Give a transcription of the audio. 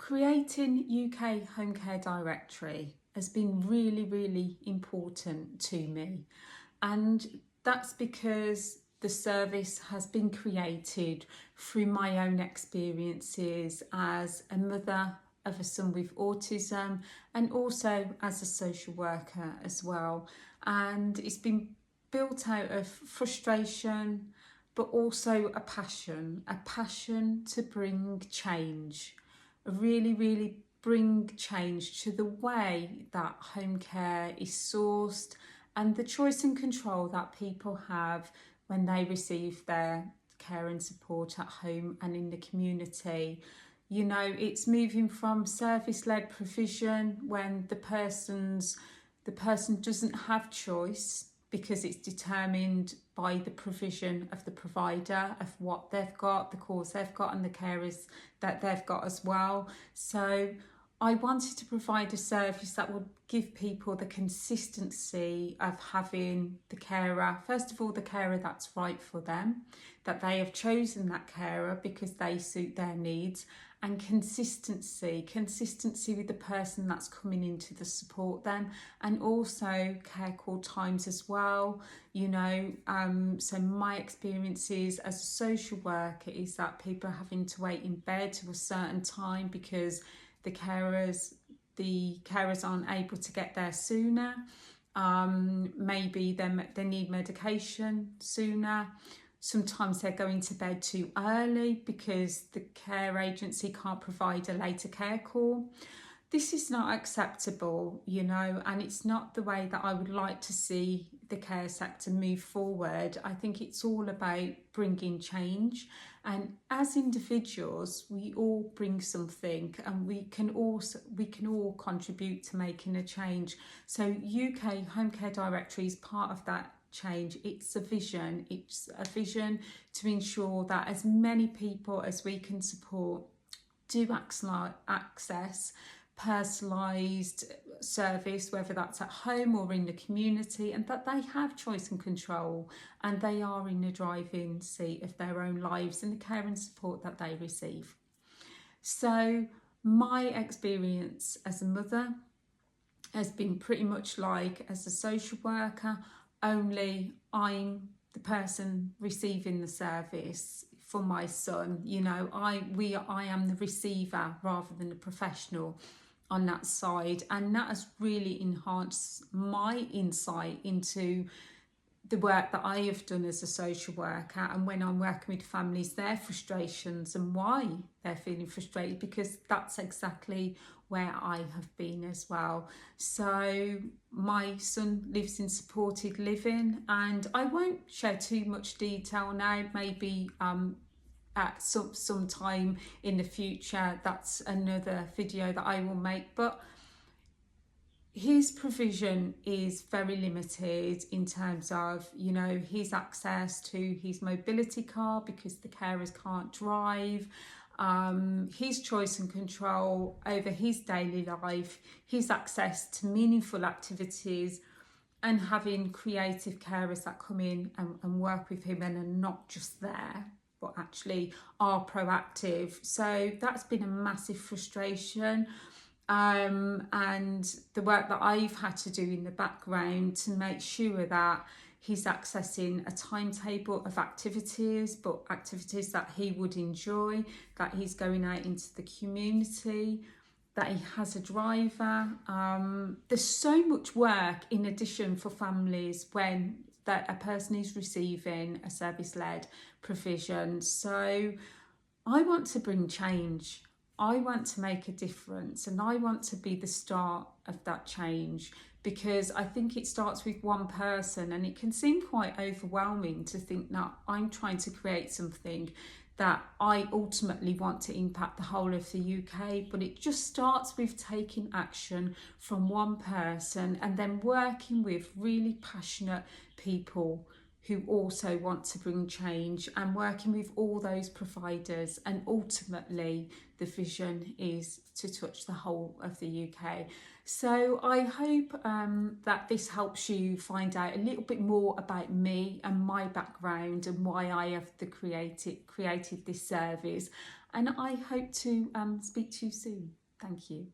Creating UK Home Care Directory has been really important to me, and that's because the service has been created through my own experiences as a mother of a son with autism and also as a social worker as well. And it's been built out of frustration but also a passion to bring change, really bring change to the way that home care is sourced and the choice and control that people have when they receive their care and support at home and in the community. You know, it's moving from service-led provision when the person doesn't have choice because it's determined by the provision of the provider, of what they've got, the cause they've got, and the carers that they've got as well. So I wanted to provide a service that would give people the consistency of having the carer, first of all, the carer that's right for them, that they have chosen that carer because they suit their needs, and consistency with the person that's coming in to support them, and also care call times as well. You know, so my experiences as a social worker is that people are having to wait in bed to a certain time because the carers aren't able to get there sooner. Maybe they need medication sooner. Sometimes they're going to bed too early because the care agency can't provide a later care call. This is not acceptable, you know, and it's not the way that I would like to see the care sector move forward. I think it's all about bringing change, and as individuals we all bring something and we can all contribute to making a change. So UK Home Care Directory is part of that change. It's a vision to ensure that as many people as we can support do access personalised service, whether that's at home or in the community, and that they have choice and control and they are in the driving seat of their own lives and the care and support that they receive. So my experience as a mother has been pretty much like as a social worker, only I'm the person receiving the service for my son. You know, I am the receiver rather than the professional on that side, and that has really enhanced my insight into the work that I have done as a social worker, and when I'm working with families, their frustrations and why they're feeling frustrated, because that's exactly where I have been as well. So my son lives in supported living, and I won't share too much detail now. Maybe at some time in the future, that's another video that I will make. But his provision is very limited in terms of, you know, his access to his mobility car because the carers can't drive, his choice and control over his daily life, his access to meaningful activities, and having creative carers that come in and work with him and are not just there but actually are proactive. So that's been a massive frustration. And the work that I've had to do in the background to make sure that he's accessing a timetable of activities, but activities that he would enjoy, that he's going out into the community, that he has a driver. There's so much work in addition for families when that a person is receiving a service-led provision. So I want to bring change. I want to make a difference, and I want to be the start of that change, because I think it starts with one person, and it can seem quite overwhelming to think that I'm trying to create something that I ultimately want to impact the whole of the UK, but it just starts with taking action from one person and then working with really passionate people who also want to bring change, and working with all those providers. And ultimately the vision is to touch the whole of the UK. So I hope that this helps you find out a little bit more about me and my background and why I have created this service. And I hope to speak to you soon. Thank you.